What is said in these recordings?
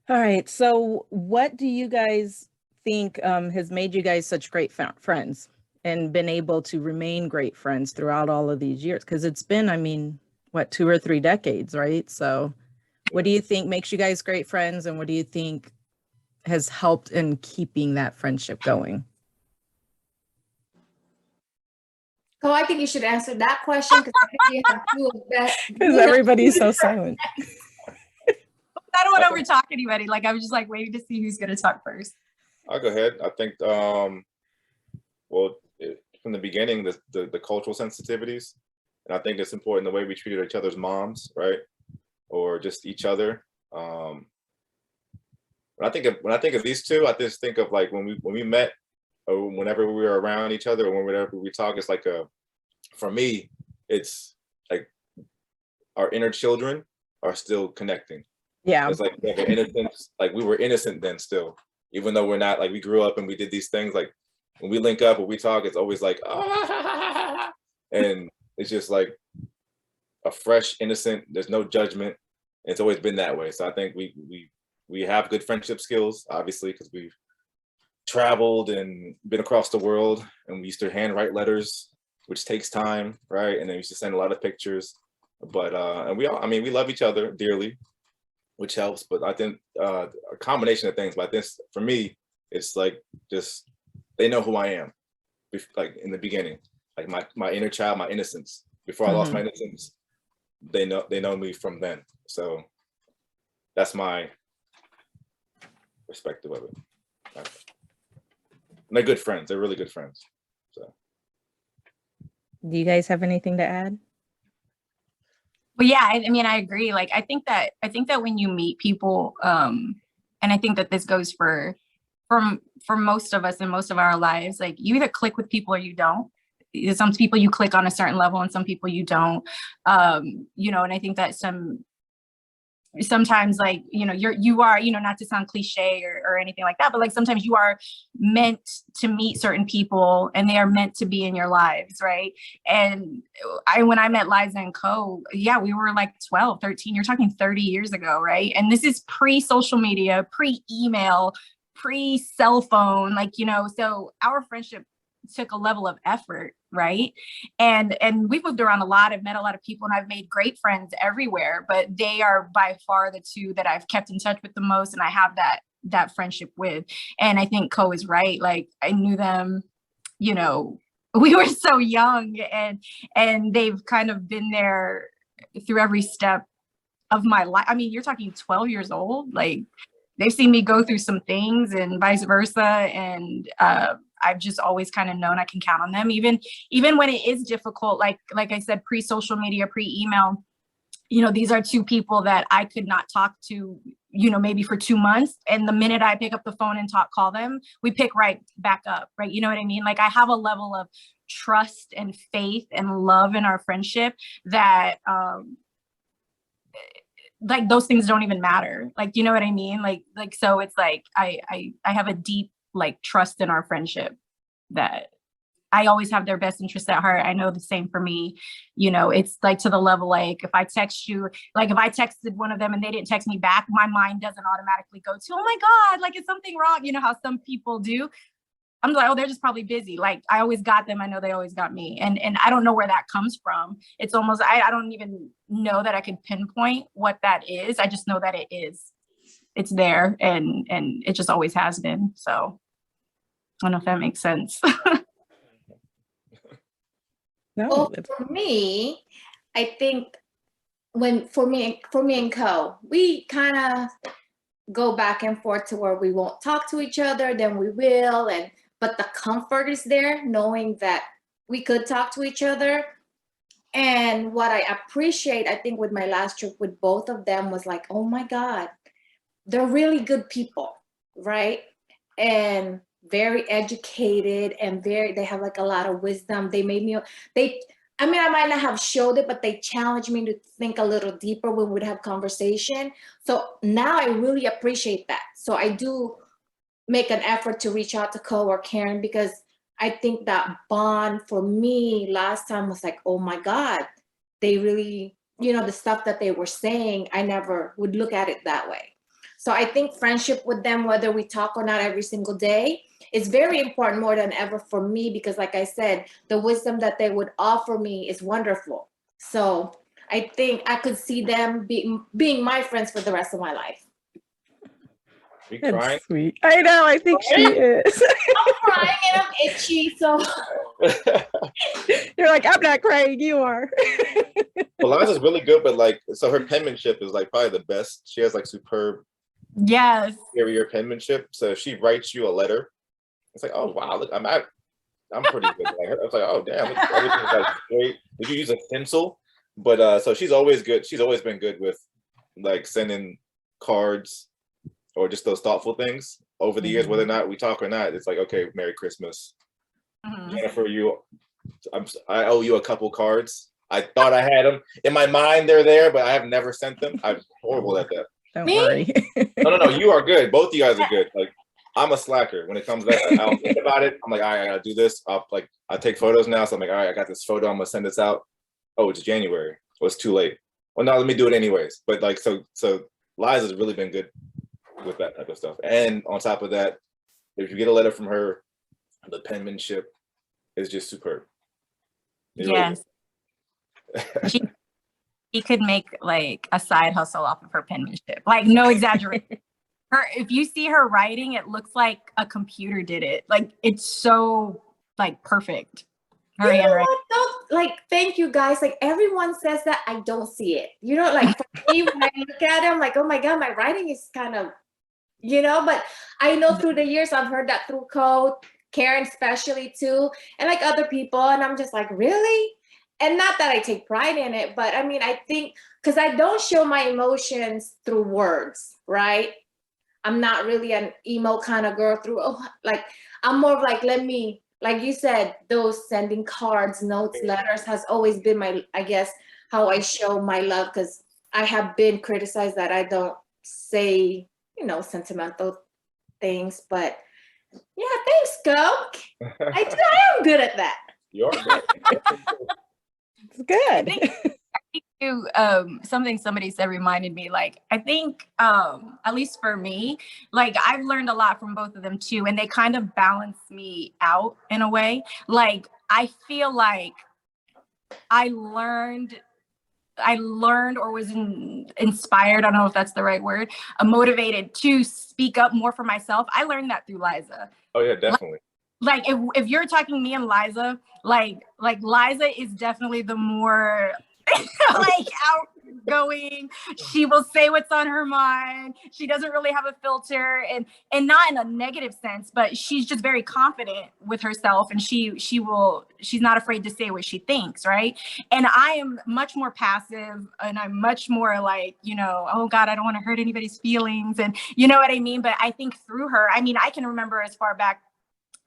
All right. So, what do you guys think has made you guys such great friends and been able to remain great friends throughout all of these years? Because it's been, I mean, what, 2 or 3 decades, right? So, what do you think makes you guys great friends, and what do you think has helped in keeping that friendship going? So I think you should answer that question because I think you have two of that. Because everybody's so silent. I don't want I to over talk anybody. Like I was just like waiting to see who's gonna talk first. I'll go ahead. I think, well, from the beginning, the cultural sensitivities, and I think it's important the way we treated each other's moms, right, or just each other. When I think of these two, I just think of like when we met, or whenever we were around each other, or whenever we talk. It's like for me, it's like our inner children are still connecting. Yeah. It's like we have an innocence, like we were innocent then still, even though we're not, like we grew up and we did these things. Like when we link up or we talk, it's always like, ah, and it's just like a fresh, innocent. There's no judgment. It's always been that way. So I think we have good friendship skills, obviously, because we've traveled and been across the world, and we used to handwrite letters, which takes time, right? And then we used to send a lot of pictures. But and we all, I mean, we love each other dearly, which helps. But I think a combination of things. But this, for me, it's like just they know who I am, like in the beginning, like my inner child, my innocence. Before I lost my innocence, they know me from then. So that's my perspective of it. And they're good friends. They're really good friends. So, Do you guys have anything to add? But yeah, I mean, I agree. Like, I think that when you meet people, and I think that this goes for most of us in most of our lives, like you either click with people or you don't. Some people you click on a certain level and some people you don't. And I think that sometimes like, you are, not to sound cliche or anything like that, but like sometimes you are meant to meet certain people and they are meant to be in your lives, right? And when I met Liza and Co, yeah, we were like 12, 13, you're talking 30 years ago, right? And this is pre-social media, pre-email, pre-cell phone, like, so our friendship took a level of effort, right? And we've moved around a lot. I've met a lot of people and I've made great friends everywhere, but they are by far the two that I've kept in touch with the most, and I have that friendship with. And I think Co is right. Like I knew them, we were so young, and they've kind of been there through every step of my life. I mean, you're talking 12 years old, like they've seen me go through some things and vice versa. And I've just always kind of known I can count on them, even when it is difficult. Like I said, pre-social media, pre-email, these are two people that I could not talk to, maybe for 2 months. And the minute I pick up the phone and call them, we pick right back up, right? You know what I mean? Like I have a level of trust and faith and love in our friendship that, like those things don't even matter. Like, you know what I mean? Like, so it's like, I have a deep, like trust in our friendship that I always have their best interests at heart. I know the same for me. It's like to the level, like if I text you, like if I texted one of them and they didn't text me back, my mind doesn't automatically go to, oh my God, like is something wrong? You know how some people do. I'm like, oh, they're just probably busy. Like I always got them. I know they always got me. And I don't know where that comes from. It's almost, I don't even know that I could pinpoint what that is. I just know that it is. It's there and it just always has been. So I don't know if that makes sense. No. Well, for me, I think for me and Co, we kind of go back and forth to where we won't talk to each other, then we will, but the comfort is there knowing that we could talk to each other. And what I appreciate, I think with my last trip with both of them was like, oh my God, they're really good people, right? And very educated and they have like a lot of wisdom. I mean, I might not have showed it, but they challenged me to think a little deeper when we'd have conversation. So now I really appreciate that. So I do make an effort to reach out to Co or Karen, because I think that bond for me last time was like, oh my God, they really, the stuff that they were saying, I never would look at it that way. So I think friendship with them, whether we talk or not every single day, is very important, more than ever for me, because like I said, the wisdom that they would offer me is wonderful. So I think I could see them being my friends for the rest of my life. Are you crying? That's sweet. I know. I think she is. I'm crying and I'm itchy, so. You're like, I'm not crying. You are. Well, Liza's really good, but like, so her penmanship is like probably the best. She has like superb Yes. superior penmanship. So if she writes you a letter, it's like, oh wow, look, I'm pretty good. Like, I was like, oh damn, look, everything's like great. Did you use a pencil? But so she's always good. She's always been good with like sending cards or just those thoughtful things over the years, whether or not we talk or not. It's like, okay, Merry Christmas. Jennifer, I owe you a couple cards. I thought I had them in my mind. They're there, but I have never sent them. I'm horrible at that. Don't worry. No. You are good. Both of you guys are good. Like, I'm a slacker when it comes to that. I'll think about it. I'm like, all right, I gotta do this. I take photos now. So I'm like, all right, I got this photo. I'm gonna send this out. Oh, it's January. Oh, it's too late. Well, no, let me do it anyways. But like, so Liza's really been good with that type of stuff. And on top of that, if you get a letter from her, the penmanship is just superb. Yes. She could make like a side hustle off of her penmanship. Like, no exaggeration. If you see her writing, it looks like a computer did it. Like, it's so like perfect. You know what, though? Like, thank you guys. Like, everyone says that, I don't see it. You know, like for me, when I look at it, I'm like, oh my God, my writing is kind of, you know, but I know through the years, I've heard that through Karen especially too, and like other people. And I'm just like, really? And not that I take pride in it, but I mean, I think, because I don't show my emotions through words, right? I'm not really an emo kind of girl like, I'm more of like, like you said, those sending cards, notes, letters has always been my, I guess, how I show my love, because I have been criticized that I don't say, you know, sentimental things, but yeah, thanks, Go. I am good at that. You're good. It's good. I think something somebody said reminded me, like, I think at least for me, like, I've learned a lot from both of them too, and they kind of balance me out in a way. Like, I feel like I learned or was inspired, I don't know if that's the right word, motivated to speak up more for myself. I learned that through Liza. Oh yeah, definitely. Like if you're talking me and Liza, like Liza is definitely the more like outgoing. She will say what's on her mind. She doesn't really have a filter, and not in a negative sense, but she's just very confident with herself, and she's not afraid to say what she thinks, right? And I am much more passive, and I'm much more like, you know, oh God, I don't want to hurt anybody's feelings, and you know what I mean? But I think through her, I mean, I can remember as far back,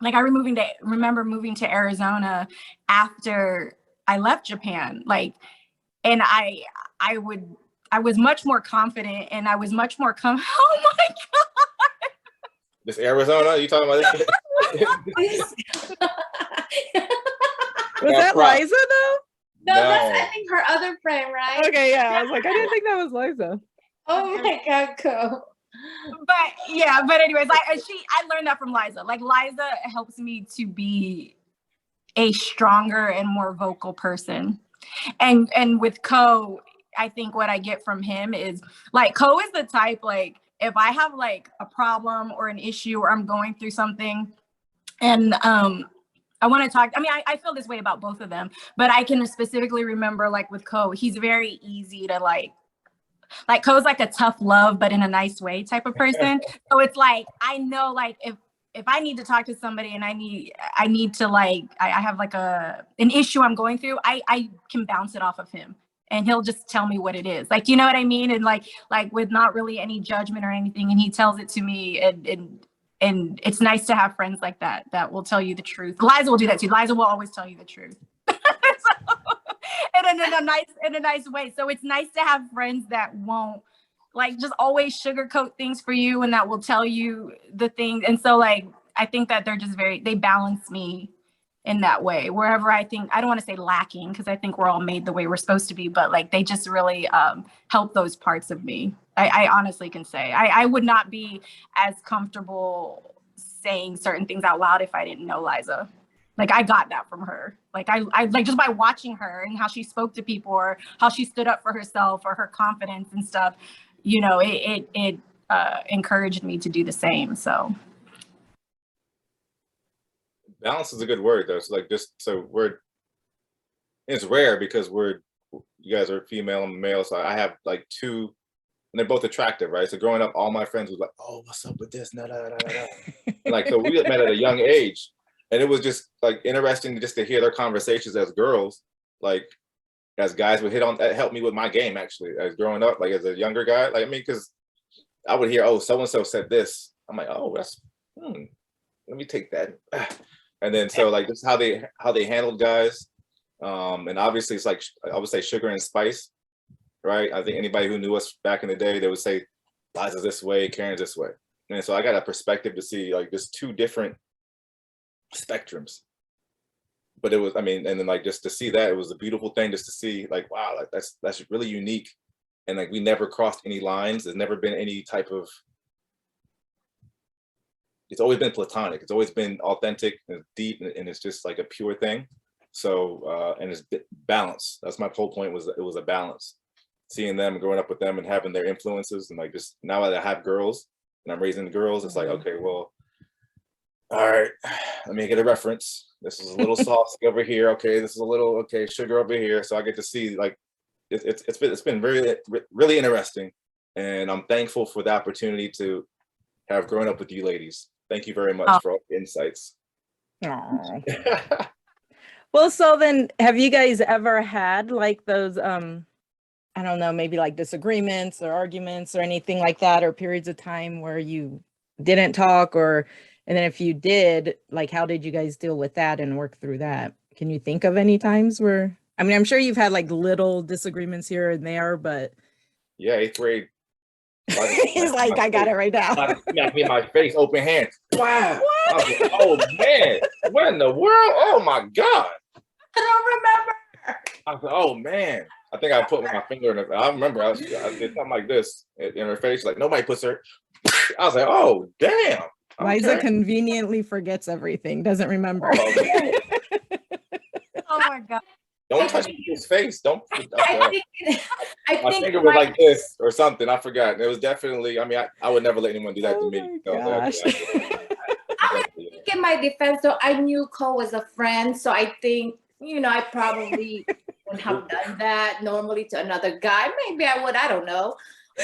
like I remember moving to Arizona after I left Japan, like, and I was much more confident, and I was much more oh my God. This Arizona, you talking about this? Was that Liza though? No, that's, I think, her other friend, right? Okay, yeah. I was like, I didn't think that was Liza. Oh my God, Ko. But anyways, I learned that from Liza. Like, Liza helps me to be a stronger and more vocal person. And with Ko, I think what I get from him is, like, Ko is the type, like, if I have like a problem or an issue, or I'm going through something, and I want to talk, I mean, I feel this way about both of them, but I can specifically remember, like, with Ko, he's very easy to like Ko's like a tough love, but in a nice way type of person. So it's like, I know, like, if I need to talk to somebody and I need to, like, I have like an issue I'm going through, I can bounce it off of him, and he'll just tell me what it is. Like, you know what I mean? And like with not really any judgment or anything, and he tells it to me, and it's nice to have friends like that will tell you the truth. Liza will do that too. Liza will always tell you the truth. And in a nice way. So it's nice to have friends that won't, like, just always sugarcoat things for you, and that will tell you the things. And so, like, I think that they're just they balance me in that way. Wherever I think, I don't want to say lacking, because I think we're all made the way we're supposed to be, but like they just really help those parts of me. I honestly can say I would not be as comfortable saying certain things out loud if I didn't know Liza. Like I got that from her. Like I like just by watching her and how she spoke to people or how she stood up for herself or her confidence and stuff, you know, it encouraged me to do the same. So balance is a good word though. It's like just so it's rare because you guys are female and male, so I have like two, and they're both attractive, right? So growing up, all my friends was like, "Oh, what's up with this?" Nah, nah, nah, nah, nah. Like, so we met at a young age, and it was just like interesting just to hear their conversations as girls, like as guys would hit on. That helped me with my game actually, as growing up, like as a younger guy. Like I mean, because I would hear, "Oh, so and so said this." I'm like, "Oh, that's let me take that." And then so like this is how they handled guys, and obviously it's like I would say sugar and spice, right? I think anybody who knew us back in the day, they would say Liza's this way, Karen's this way, and so I got a perspective to see like just two different spectrums. But it was, I mean, and then like just to see that, it was a beautiful thing just to see like, wow, like that's really unique, and like we never crossed any lines. There's never been any type of, it's always been platonic. It's always been authentic and deep, and it's just like a pure thing. So, and it's balance. That's my whole point, was it was a balance. Seeing them, growing up with them and having their influences, and like just now that I have girls and I'm raising girls, it's like, okay, well, all right, let me get a reference. This is a little sauce over here. Okay, this is a little, okay, sugar over here. So I get to see like, it's been really, really interesting. And I'm thankful for the opportunity to have grown up with you ladies. Thank you very much for all the insights. Well, so then have you guys ever had like those, I don't know, maybe like disagreements or arguments or anything like that, or periods of time where you didn't talk, or, and then if you did, like, how did you guys deal with that and work through that? Can you think of any times where, I mean, I'm sure you've had like little disagreements here and there, but. Yeah, 8th grade. He's like, I got it right now. Smack me in my face, open hand. Wow. I was like, oh man, what in the world? Oh my God. I don't remember. I was like, oh man. I think I put my finger in her. I remember I did something like this in her face, like nobody puts her. I was like, oh damn. Liza conveniently forgets everything, doesn't remember. Oh my God. Don't touch his face. Don't. I My think finger was like this or something. I forgot. It was definitely, I mean, I would never let anyone do that to me. Oh my gosh. I think in my defense, though, I knew Cole was a friend. So I think, you know, I probably wouldn't have done that normally to another guy. Maybe I would, I don't know.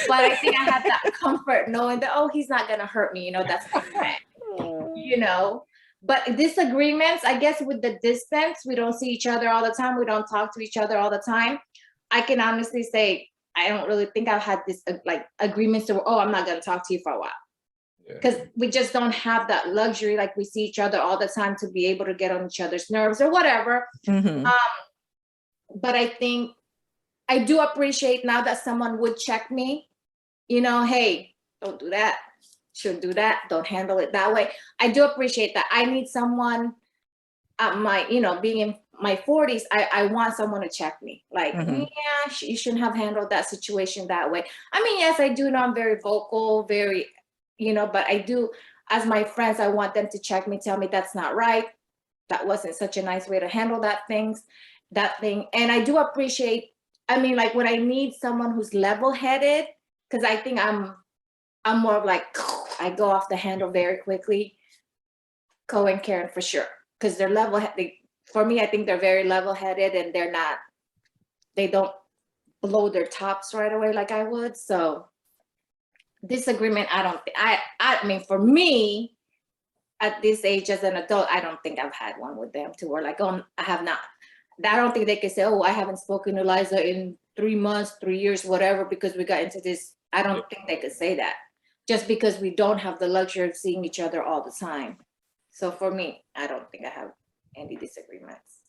But I think I had that comfort knowing that, oh, he's not going to hurt me. You know, that's my friend, you know. But disagreements, I guess with the distance, we don't see each other all the time. We don't talk to each other all the time. I can honestly say, I don't really think I've had this like agreements to, oh, I'm not going to talk to you for a while. Because we just don't have that luxury. Like we see each other all the time to be able to get on each other's nerves or whatever. Mm-hmm. But I think I do appreciate now that someone would check me, you know, hey, don't do that. Shouldn't do that. Don't handle it that way. I do appreciate that. I need someone at my, you know, being in my 40s, I want someone to check me. Like, yeah, you shouldn't have handled that situation that way. I mean, yes, I do know I'm very vocal, very, you know, but I do, as my friends, I want them to check me, tell me that's not right. That wasn't such a nice way to handle that thing. And I do appreciate, I mean, like when I need someone who's level-headed, because I think I'm more of like, I go off the handle very quickly. Ko and Karen for sure, because they're level-headed. For me, I think they're very level-headed, and they don't blow their tops right away like I would. So disagreement, I mean, for me, at this age as an adult, I don't think I've had one with them to where like, oh, I have not. I don't think they can say, oh, I haven't spoken to Liza in 3 months, 3 years, whatever, because we got into this. I don't think they could say that, just because we don't have the luxury of seeing each other all the time. So for me, I don't think I have any disagreements.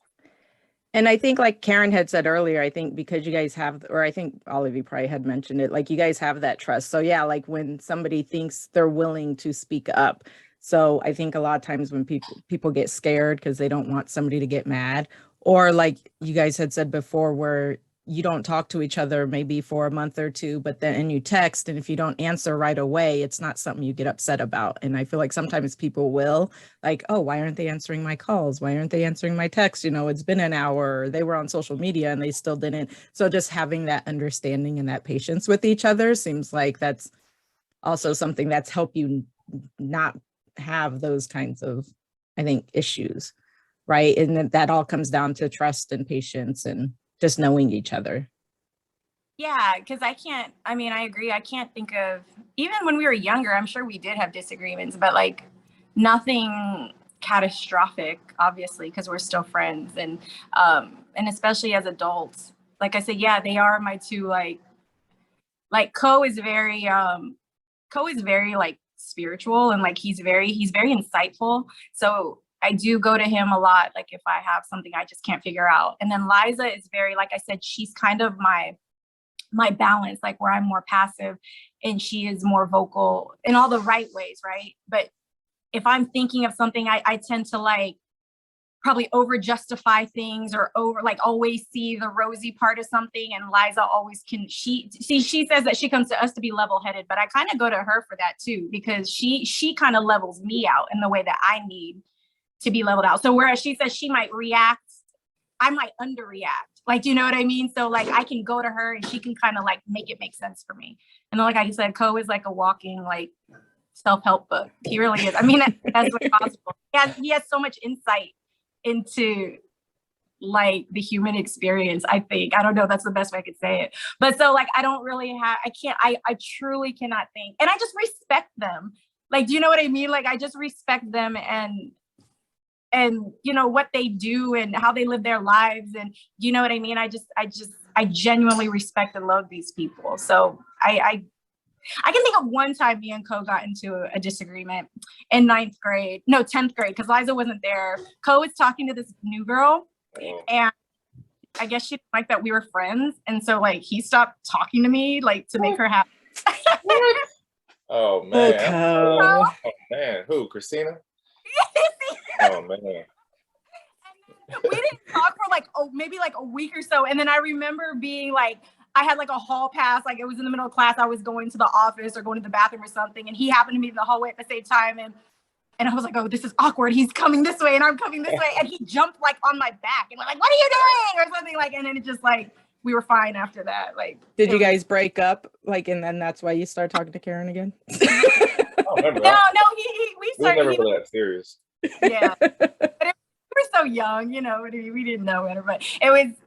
And I think like Karen had said earlier, I think because you guys have, or I think all of you probably had mentioned it, like you guys have that trust. So yeah, like when somebody thinks they're willing to speak up, So I think a lot of times when people get scared because they don't want somebody to get mad, or like you guys had said before, where you don't talk to each other maybe for a month or two, but then you text, and if you don't answer right away, it's not something you get upset about. And I feel like sometimes people will, like, oh, why aren't they answering my calls? Why aren't they answering my texts? You know, it's been an hour, or they were on social media and they still didn't. So just having that understanding and that patience with each other seems like that's also something that's helped you not have those kinds of, I think, issues, right? And that all comes down to trust and patience and just knowing each other. Yeah, because I mean, I agree. I can't think of, even when we were younger, I'm sure we did have disagreements, but like nothing catastrophic, obviously, because we're still friends. And especially as adults, like I said, yeah, they are my two, like Ko is very like spiritual, and like he's very insightful. So I do go to him a lot, like if I have something I just can't figure out. And then Liza is very, like I said, she's kind of my balance, like where I'm more passive and she is more vocal in all the right ways, right? But if I'm thinking of something, I tend to like probably over justify things, or over like always see the rosy part of something. And Liza always she says that she comes to us to be level-headed, but I kind of go to her for that too, because she kind of levels me out in the way that I need to be leveled out. So whereas she says she might react, I might underreact. Like, you know what I mean? So like I can go to her and she can kind of like make it make sense for me. And then like I said, Ko is like a walking like self-help book. He really is. I mean, that's what's possible. He has so much insight into like the human experience, I think. I don't know, that's the best way I could say it. But so like I don't really have, I truly cannot think. And I just respect them. Like, do you know what I mean? Like I just respect them and you know what they do and how they live their lives, and you know what I mean? I genuinely respect and love these people. So I can think of one time me and Ko got into a disagreement in 10th grade, because Liza wasn't there. Ko was talking to this new girl, and I guess she didn't like that we were friends. And so like he stopped talking to me, like to make her happy. Oh man. Oh, Oh man. Who? Christina? Oh man. We didn't talk for like maybe like a week or so. And then I remember being like, I had like a hall pass, like it was in the middle of class. I was going to the office or going to the bathroom or something. And he happened to be in the hallway at the same time. And I was like, oh, this is awkward. He's coming this way and I'm coming this way. And he jumped like on my back and was like, what are you doing? Or something like, and then it just like, we were fine after that. Like, did you guys break up? Like, and then that's why you started talking to Karen again? I don't remember. No, we started. We were never that serious. Yeah. But we were so young, you know, we didn't know better, but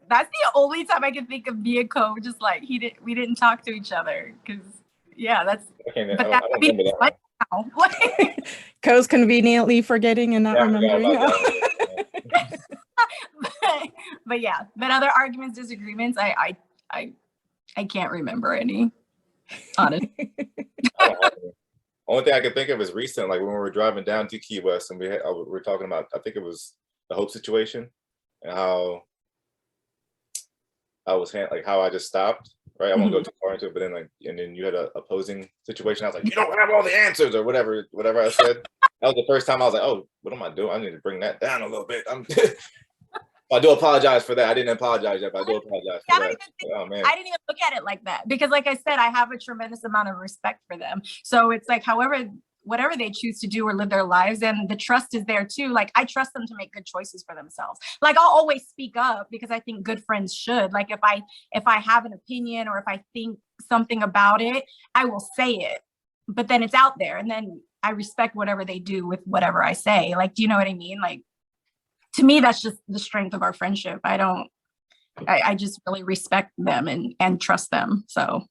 that's the only time I can think of me and Ko, just like we didn't talk to each other, because yeah, that's, I don't remember that now. Ko's conveniently forgetting and not remembering. But yeah, but other arguments, disagreements, I can't remember any, honestly. Only thing I can think of is recent, like when we were driving down to Key West and we were talking about, I think it was the Hope situation and how I was how I just stopped, right? I won't go too far into it, but then and then you had an opposing situation. I was like, you don't have all the answers, or whatever I said. That was the first time I was like, oh, what am I doing? I need to bring that down a little bit. I do apologize for that. I didn't apologize yet, but I do apologize for that. Oh man. I didn't even look at it like that, because like I said, I have a tremendous amount of respect for them. So it's like, whatever they choose to do or live their lives, and the trust is there too. Like I trust them to make good choices for themselves. Like I'll always speak up, because I think good friends should. Like if I have an opinion or if I think something about it, I will say it, but then it's out there, and then I respect whatever they do with whatever I say. Like, do you know what I mean? Like, to me, that's just the strength of our friendship. I just really respect them and trust them. So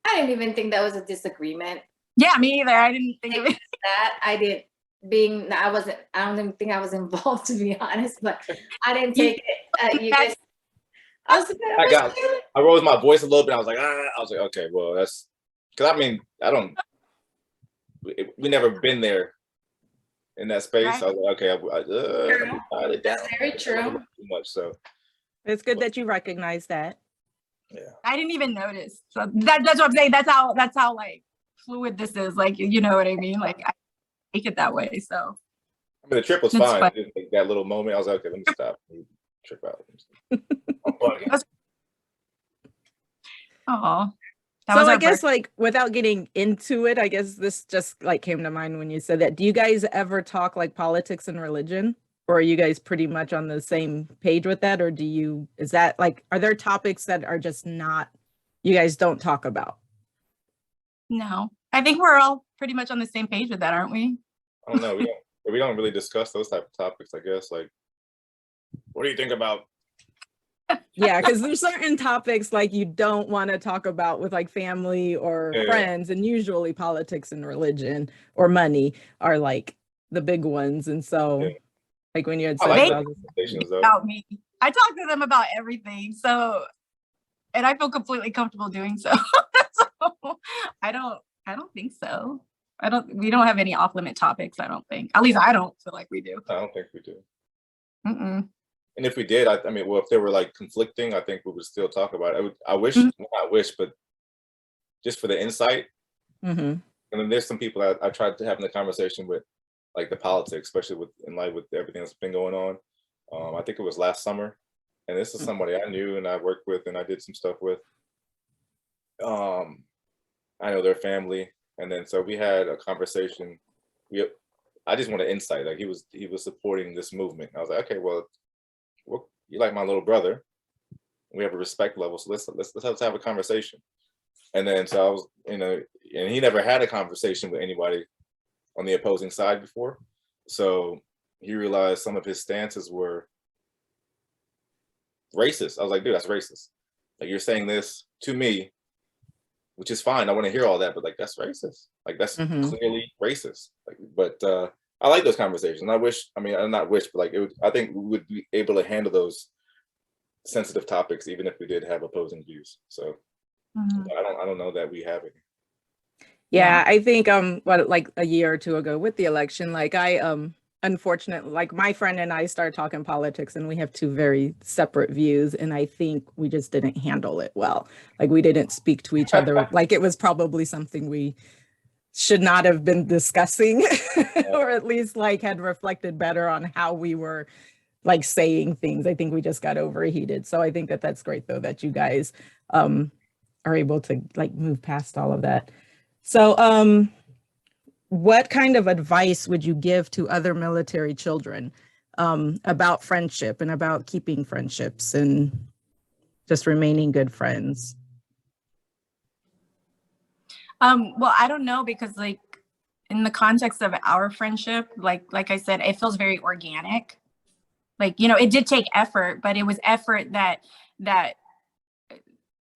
I didn't even think that was a disagreement. Yeah, me either. I didn't think of it. That I did. I don't even think I was involved, to be honest, but I didn't take it. You guys, I rose my voice a little bit. I was like, okay, well, that's because I mean, we never been there in that space. Right. I was like, okay, that's very true. Too much, so it's good that you recognize that. Yeah, I didn't even notice. So that's what I'm saying. That's how like fluid this is. Like, you know what I mean? Like, take it that way. So I mean, the trip was That's fine. fun. Just, like, that little moment, I was like, okay, let me stop. Let me trip out. I'm bugging. oh, that So was I our guess birthday. like without getting into it, I guess this just like came to mind when you said that. Do you guys ever talk like politics and religion? Or are you guys pretty much on the same page with that? Or is that like, are there topics that are just not, you guys don't talk about? No, I think we're all pretty much on the same page with that, aren't we? I don't know. We don't really discuss those type of topics, I guess. Like, what do you think about? Yeah, because there's certain topics like you don't want to talk about with like family or Yeah. friends, and usually politics and religion or money are like the big ones. And so, Yeah. like when you had I said like that, those conversations though. About me, I talk to them about everything. So, and I feel completely comfortable doing so. So I don't think so. We don't have any off limit topics. I don't think, at least I don't feel like we do. I don't think we do. Mm-mm. And if we did, I mean, well, if they were like conflicting, I think we would still talk about it. I wish, Mhm. not wish, but just for the insight. mm-hmm. And then there's some people I tried to have the conversation with, like the politics, especially in light with everything that's been going on. I think it was last summer, and this is somebody I knew and I worked with and I did some stuff with. I know their family, and then so we had a conversation. I just wanted insight. Like he was supporting this movement. I was like, okay, well, you're like my little brother. We have a respect level, so let's have a conversation. And then so I was, and he never had a conversation with anybody on the opposing side before. So he realized some of his stances were racist. I was like, dude, that's racist. Like you're saying this to me, which is fine. I want to hear all that, but like that's racist. Like that's clearly racist. Like, but I like those conversations. I'm not wish, but like I think we would be able to handle those sensitive topics even if we did have opposing views. So I don't know that we have any. Yeah, I think like a year or two ago with the election, like unfortunately, like my friend and I started talking politics and we have two very separate views, and I think we just didn't handle it well. Like we didn't speak to each other. Like it was probably something we should not have been discussing or at least like had reflected better on how we were like saying things. I think we just got overheated. So I think that that's great though that you guys are able to like move past all of that. So what kind of advice would you give to other military children about friendship and about keeping friendships and just remaining good friends? Well, I don't know, because like in the context of our friendship, like I said, it feels very organic. Like, it did take effort, but it was effort that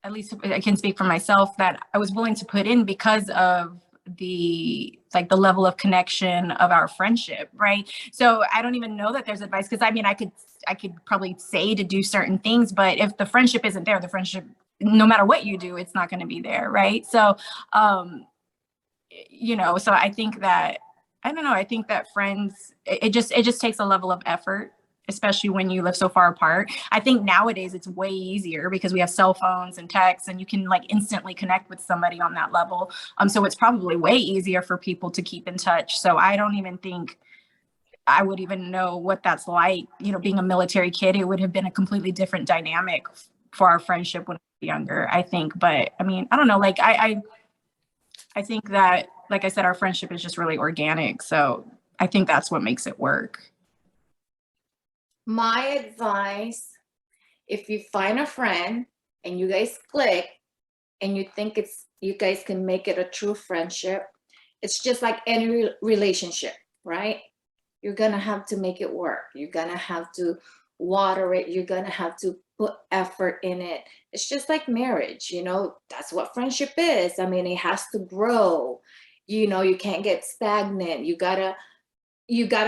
at least I can speak for myself, that I was willing to put in because of the level of connection of our friendship, right? So I don't even know that there's advice, because I mean I could probably say to do certain things, but if the friendship isn't there, the friendship, no matter what you do, it's not going to be there, right? So so I think that, I don't know, I think that friends, it just takes a level of effort, especially when you live so far apart. I think nowadays it's way easier because we have cell phones and texts, and you can like instantly connect with somebody on that level. So it's probably way easier for people to keep in touch. So I don't even think I would even know what that's like. Being a military kid, it would have been a completely different dynamic for our friendship when I was younger, I think. But I mean, I don't know, like I think that, like I said, our friendship is just really organic. So I think that's what makes it work. My advice, if you find a friend and you guys click and you think you guys can make it a true friendship, it's just like any relationship, right? You're gonna have to make it work. You're gonna have to water it. You're gonna have to put effort in it. It's just like marriage, that's what friendship is. I mean, it has to grow. You can't get stagnant. You gotta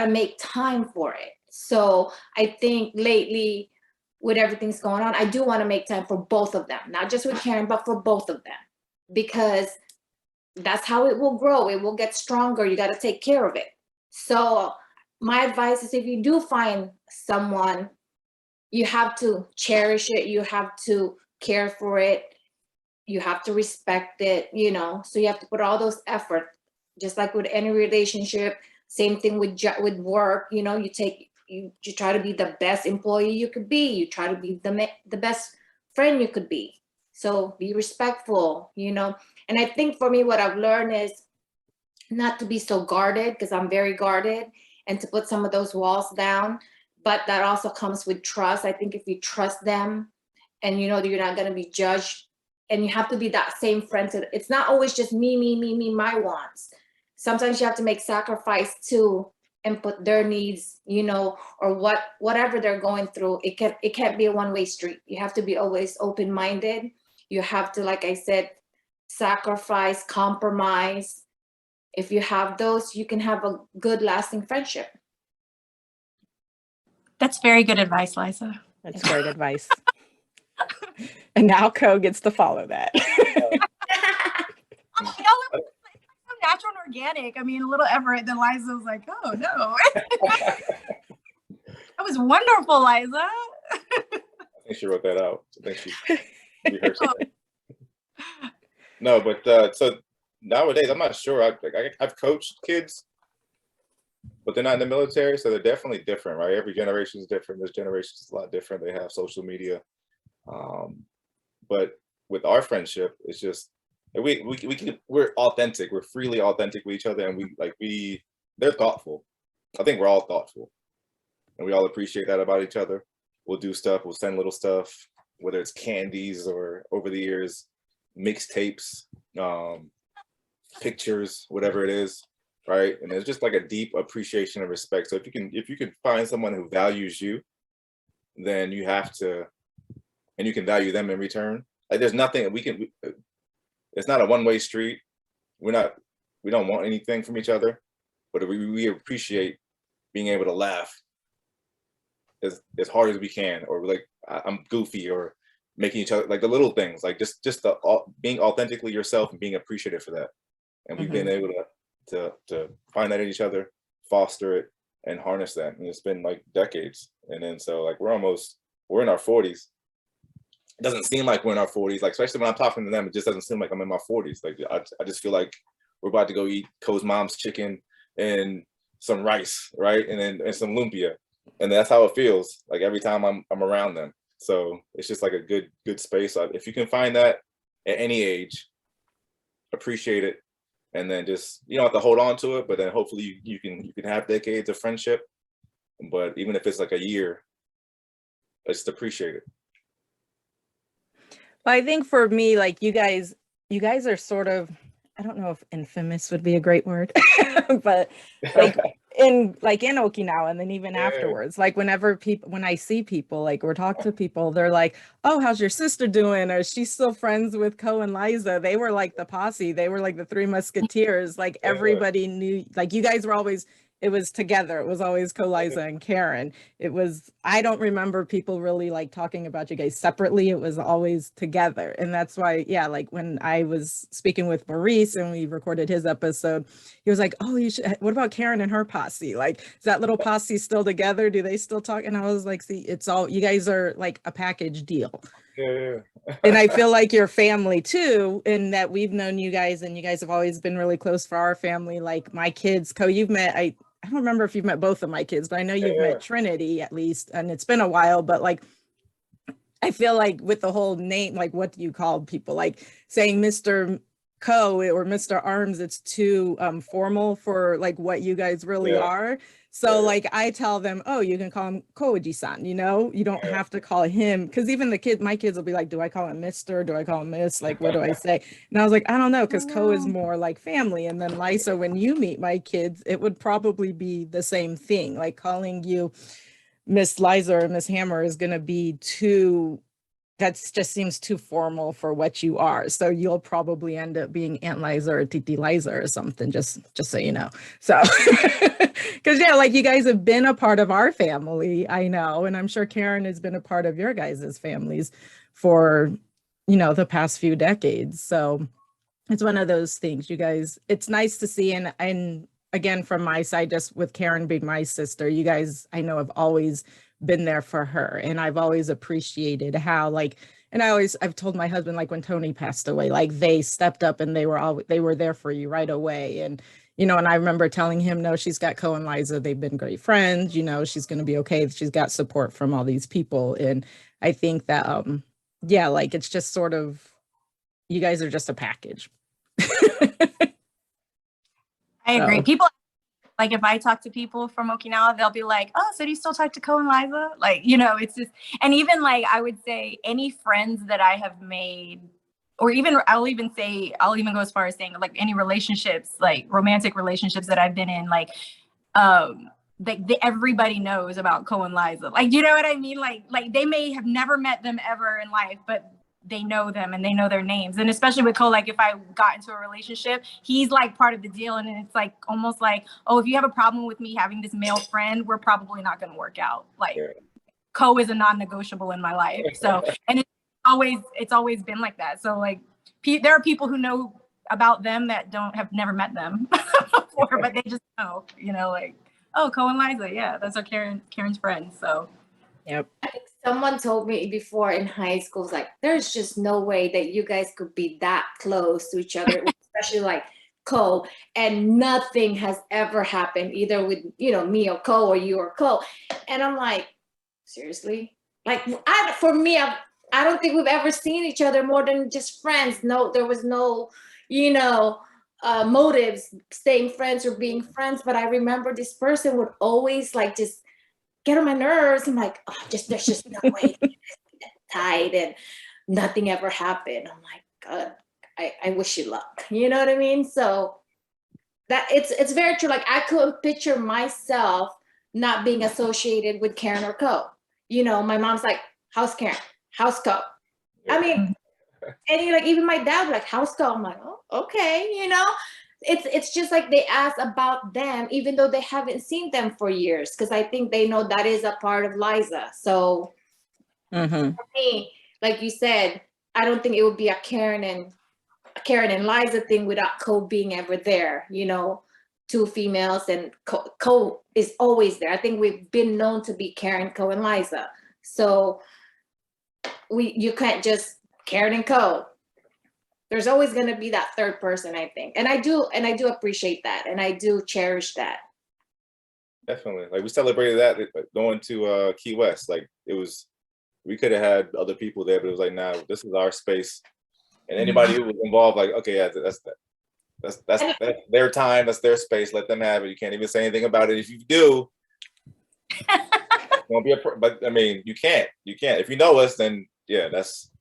make time for it. So I think lately, with everything's going on, I do want to make time for both of them, not just with Karen, but for both of them, because that's how it will grow. It will get stronger. You got to take care of it. So my advice is, if you do find someone, you have to cherish it. You have to care for it. You have to respect it, so you have to put all those effort, just like with any relationship. Same thing with work. You know, you try to be the best employee you could be. You try to be the best friend you could be. So be respectful, you know. And I think for me, what I've learned is not to be so guarded, because I'm very guarded, and to put some of those walls down. But that also comes with trust. I think if you trust them and you know that you're not going to be judged, and you have to be that same friend. It's not always just me, my wants. Sometimes you have to make sacrifice too and put their needs, you know, or whatever they're going through. It can't be a one-way street. You have to be always open-minded. You have to, like I said, sacrifice, compromise. If you have those, you can have a good lasting friendship. That's very good advice, Laisa. That's great advice. And now Ko gets to follow that. Y'all are so natural and organic. I mean, a little effort, then Liza was like, oh no. That was wonderful, Liza. I think she wrote that out. I think she rehearsed it. No, but so nowadays, I'm not sure. I've coached kids, but they're not in the military, so they're definitely different, right? Every generation is different. This generation is a lot different. They have social media. But with our friendship, it's just we're authentic. We're freely authentic with each other, and they're thoughtful. I think we're all thoughtful, and we all appreciate that about each other. We'll do stuff. We'll send little stuff, whether it's candies or over the years, mixtapes, pictures, whatever it is, right? And it's just like a deep appreciation and respect. So if you can find someone who values you, then you have to. And you can value them in return. Like there's nothing it's not a one-way street. We don't want anything from each other, but we appreciate being able to laugh as hard as we can, or like I'm goofy, or making each other, like the little things, like just being authentically yourself and being appreciated for that. And we've been able to find that in each other, foster it, and harness that. And it's been like decades. And then so like we're in our 40s. It doesn't seem like we're in our 40s, like especially when I'm talking to them, it just doesn't seem like I'm in my 40s. Like I just feel like we're about to go eat Ko's mom's chicken and some rice, right? And some lumpia. And that's how it feels like every time I'm around them. So it's just like a good space. If you can find that at any age, appreciate it. And then just, you don't have to hold on to it, but then hopefully you can have decades of friendship. But even if it's like a year, just appreciate it. I think for me, like you guys are sort of, I don't know if infamous would be a great word, but like in Okinawa, and then even afterwards, like when I see people, like or talk to people, they're like, oh, how's your sister doing? Or she's still friends with Ko and Liza. They were like the posse. They were like the Three Musketeers. Like everybody knew, like you guys were always, it was together. It was always Ko, Liza, and Karen. I don't remember people really like talking about you guys separately. It was always together. And that's why, yeah, like when I was speaking with Maurice and we recorded his episode, he was like, oh, what about Karen and her posse? Like, is that little posse still together? Do they still talk? And I was like, see, it's all, you guys are like a package deal. Yeah. And I feel like your family too, in that we've known you guys and you guys have always been really close for our family. Like my kids, Ko, you've met, I don't remember if you've met both of my kids, but I know you've met Trinity at least, and it's been a while, but like, I feel like with the whole name, like what do you call people? Like saying Mr. Ko or Mr. Arms, it's too formal for like what you guys really are. So like I tell them, oh, you can call him Koji-san, you know, you don't have to call him, because even my kids will be like, do I call him Mr.? Do I call him Miss? Like, what do I say? And I was like, I don't know, because Ko is more like family. And then Laisa, when you meet my kids, it would probably be the same thing. Like calling you Miss Liza or Miss Hammer is going to be just seems too formal for what you are. So you'll probably end up being Aunt Liza or Titi Liza or something, just so you know. So, because yeah, like you guys have been a part of our family, I know. And I'm sure Karen has been a part of your guys' families for, the past few decades. So it's one of those things, you guys, it's nice to see. And again, from my side, just with Karen being my sister, you guys, I know have always been there for her. And I've always appreciated how I've told my husband, like when Tony passed away, like they stepped up and they were there for you right away. And, you know, and I remember telling him, no, she's got Ko and Liza. They've been great friends. You know, she's going to be okay. She's got support from all these people. And I think that, yeah, like it's just sort of, you guys are just a package. I agree. So. People, like if I talk to people from Okinawa, they'll be like, oh, so do you still talk to Ko and Liza? Like, you know, it's just, and even like, I would say any friends that I have made, or even, I'll even go as far as saying like any relationships, like romantic relationships that I've been in, like, everybody knows about Ko and Liza. Like, you know what I mean? Like they may have never met them ever in life, but they know them and they know their names. And especially with Ko, like if I got into a relationship, he's like part of the deal. And it's like almost like, oh, if you have a problem with me having this male friend, we're probably not going to work out. Like Ko is a non-negotiable in my life. So, and it's always been like that. So like there are people who know about them that have never met them before, but they just know, you know, like, oh, Ko and Liza, yeah, that's our Karen's friends. So yep. I think someone told me before in high school, was like, there's just no way that you guys could be that close to each other, especially like Ko, and nothing has ever happened either with, you know, me or Ko or you or Ko. And I'm like, seriously? Like for me, I don't think we've ever seen each other more than just friends. No, there was no, you know, motives staying friends or being friends. But I remember this person would always like just get on my nerves. I'm like, oh, there's just no way to get tied and nothing ever happened. I'm like, God, I wish you luck. You know what I mean? So that it's very true. Like I couldn't picture myself not being associated with Karen or Ko. You know, my mom's like, how's Karen? How's Ko? I mean, and like even my dad was like, how's Ko? I'm like, oh, okay, you know. It's just like they ask about them, even though they haven't seen them for years, because I think they know that is a part of Liza. So for me, like you said, I don't think it would be a Karen and Liza thing without Ko being ever there. You know, two females and Ko is always there. I think we've been known to be Karen, Ko, and Liza. So you can't just Karen and Ko. There's always going to be that third person, I think. And I do appreciate that. And I do cherish that. Definitely. Like we celebrated that going to Key West. Like we could have had other people there, but it was like, nah, this is our space. And anybody who was involved, like, okay, yeah, that's their time, that's their space. Let them have it. You can't even say anything about it. If you do, it won't be but I mean, you can't. If you know us, then yeah, that's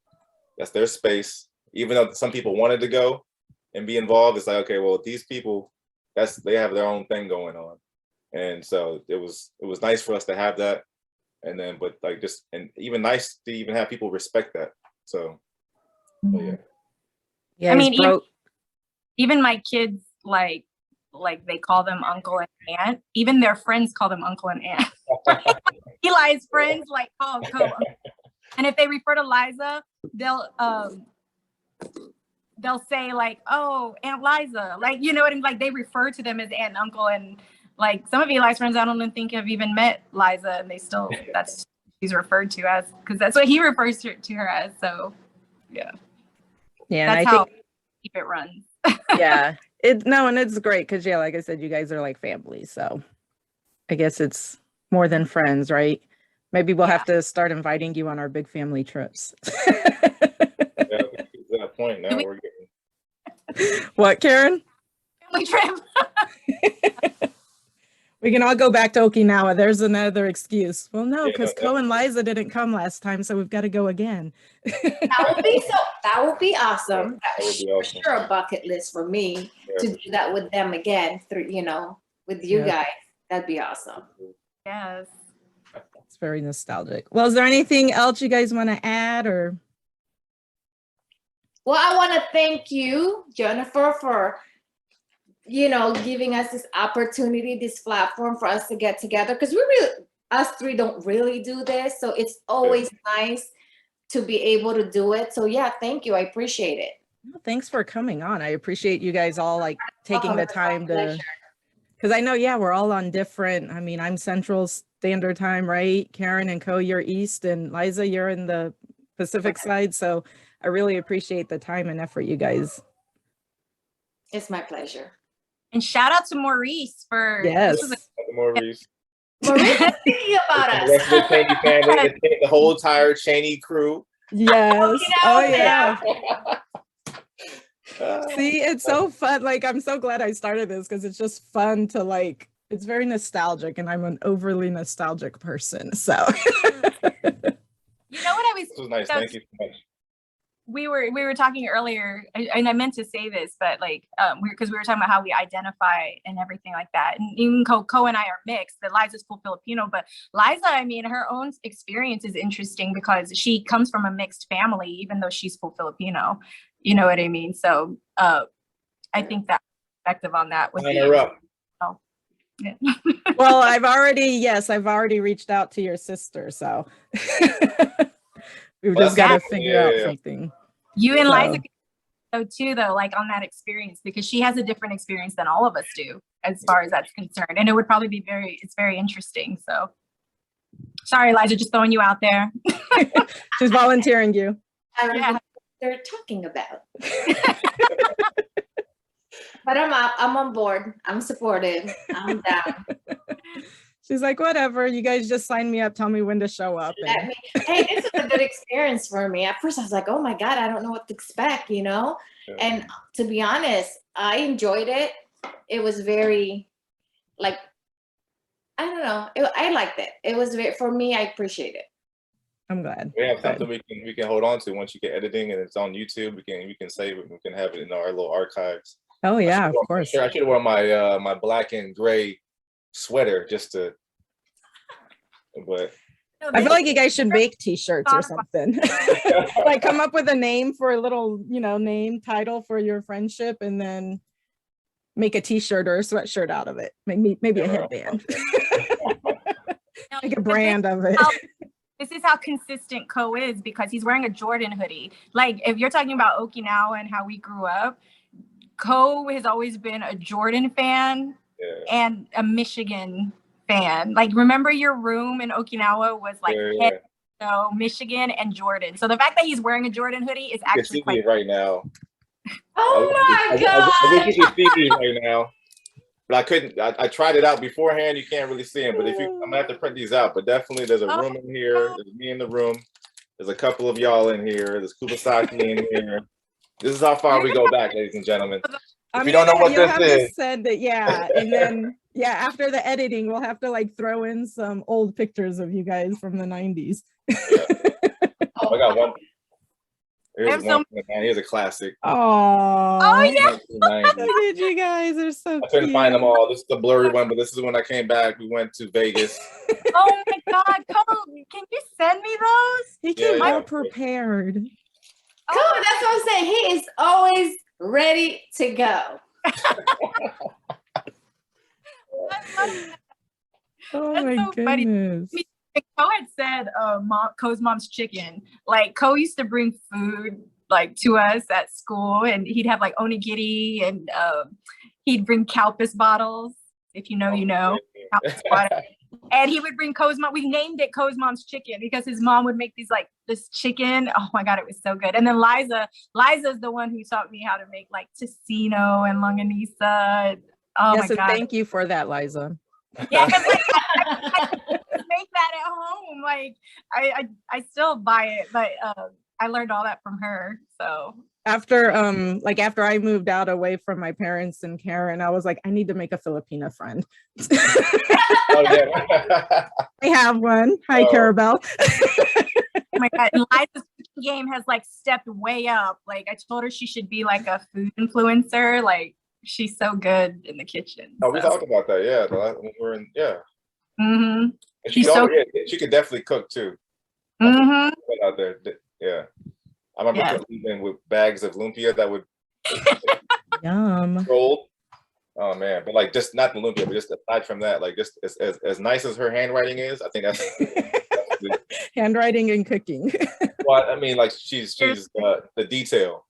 their space. Even though some people wanted to go and be involved, it's like, okay, well, these people, they have their own thing going on. And so it was nice for us to have that. And then, but like and even nice to even have people respect that. So, yeah. Yeah. I mean, even my kids, like they call them uncle and aunt. Even their friends call them uncle and aunt. Eli's friends like call Ko. And if they refer to Liza, they'll say like, oh, Aunt Liza, like, you know what I mean? Like they refer to them as aunt and uncle. And like some of Eli's friends, I don't even think have even met Liza, and they still, that's she's referred to as, because that's what he refers to her as. So yeah. Yeah. That's how keep it runs. Yeah. And it's great because yeah, like I said, you guys are like family. So I guess it's more than friends, right? Maybe we'll have to start inviting you on our big family trips. Yeah, it's at a point now we're getting. What, Karen? Family trip. We can all go back to Okinawa. There's another excuse. Well, no, because Yeah, Ko and Liza didn't come last time, so we've got to go again. That would be awesome. That would be awesome. For sure a bucket list for me to do that with them again through, you know, with you guys. That'd be awesome. Yes. It's very nostalgic. Well, is there anything else you guys want to add or? Well, I want to thank you, Jennifer, for, you know, giving us this opportunity, this platform for us to get together, because us three don't really do this. So it's always nice to be able to do it. So yeah, thank you. I appreciate it. Well, thanks for coming on. I appreciate you guys all like taking the time to, because I know, we're all on different, I mean, I'm Central Standard Time, right? Karen and Ko, you're East, and Liza, you're in the Pacific side. So I really appreciate the time and effort, you guys. It's my pleasure. And shout out to Maurice for Yes. this was Maurice. Maurice is thinking about The us. rest of the Cheney family, the whole entire Cheney crew. Yes. Oh yeah. See, it's so fun. Like, I'm so glad I started this because it's just fun to like, it's very nostalgic and I'm an overly nostalgic person. So You know what I was This was nice. Thank you so much. we were talking earlier, and I meant to say this, but like because we were talking about how we identify and everything like that. And even Ko and I are mixed, that Liza's full Filipino, but Liza, I mean, her own experience is interesting because she comes from a mixed family, even though she's full Filipino. You know what I mean? So I think that perspective on that would be yeah. well, I've already reached out to your sister, so we've Well, just got to that's- figure out yeah. something. You and So- Liza though too, though, like on that experience, because she has a different experience than all of us do as far as that's concerned, and it would probably be it's very interesting. So sorry, Liza, just throwing you out there. She's volunteering you. I don't know Yeah. what they're talking about. But I'm on board. I'm supportive. I'm down. She's like, whatever, you guys just sign me up, tell me when to show up. Let me, hey, this is a good experience for me. At first I was like, oh my God, I don't know what to expect, you know? Yeah. And to be honest, I enjoyed it. It was very, like, I don't know. I liked it. It was very, for me, I appreciate it. I'm glad. We have Good. something we can hold on to once you get editing and it's on YouTube. We can save it. We can have it in our little archives. Oh yeah, of course. I should have worn my my black and gray sweater just to. But I feel like you guys should make t-shirts or something. Like come up with a name for a little, name title for your friendship and then make a t-shirt or a sweatshirt out of it. Maybe a headband. Make a brand of it. This is how consistent Ko is, because he's wearing a Jordan hoodie. Like if you're talking about Okinawa and how we grew up, Ko has always been a Jordan fan and a Michigan fan. Like remember your room in Okinawa was like Michigan and Jordan. So the fact that he's wearing a Jordan hoodie is actually you can see me right now. Oh my God. I wish you could see me right now. But I couldn't. I tried it out beforehand. You can't really see them. But I'm gonna have to print these out. But definitely, there's a room in here. There's me in the room. There's a couple of y'all in here. There's Kubasaki in here. This is how far we go back, ladies and gentlemen. If you don't know what this is, said that, and then after the editing, we'll have to like throw in some old pictures of you guys from the 90s. I got one. Here's a classic. Oh yeah. Look at you guys, are so I couldn't cute. find them all. This is the blurry one, but this is when I came back. We went to Vegas. Oh my God, Ko, can you send me those? He came Yeah. all prepared. Cool, that's what I'm saying. He is always ready to go. Oh That's my so funny. goodness. Ko had said Ko's mom's chicken. Like Ko used to bring food like to us at school, and he'd have like onigiri, and he'd bring Kalpis bottles. If you know, you know. Kalpis water. And he would bring Ko's mom. We named it Ko's mom's chicken because his mom would make this chicken. Oh my God, it was so good. And then Liza's the one who taught me how to make like tocino and longanisa. Oh Yes, my and God. thank you for that, Liza. Yeah, 'cause, like, I make that at home. Like I still buy it, but I learned all that from her. So After I moved out away from my parents and Karen, I was like, I need to make a Filipina friend. Oh, yeah. I have one. Hi, Oh. Carabelle. oh my God, and Liza's cooking game has like stepped way up. Like I told her she should be like a food influencer. Like she's so good in the kitchen. Oh, we talked about that. Yeah, when we were in. Yeah. Mm-hmm. And She's she could definitely cook too. Mm-hmm. Out there, yeah. I remember leaving with bags of lumpia that would Yum. roll. Oh man, but like just not the lumpia, but just aside from that, like just as nice as her handwriting is, I think that's Handwriting and cooking. well, I mean, like she's the detail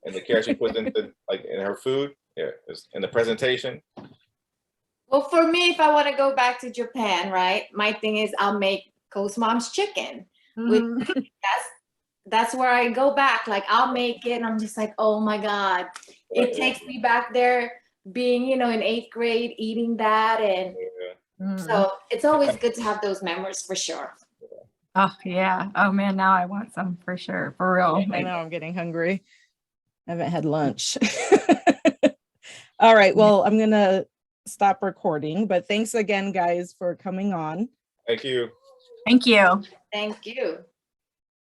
and the care she puts into like in her food, in the presentation. Well, for me, if I want to go back to Japan, right, my thing is I'll make Ko's mom's chicken. Mm-hmm. That's where I go back. Like I'll make it and I'm just like, oh my God. It takes me back there being, you know, in 8th grade, eating that. And Yeah. so it's always good to have those memories for sure. Oh yeah. Oh man, now I want some for sure. For real. I know I'm getting hungry. I haven't had lunch. All right. Well, I'm going to stop recording, but thanks again, guys, for coming on. Thank you. Thank you. Thank you.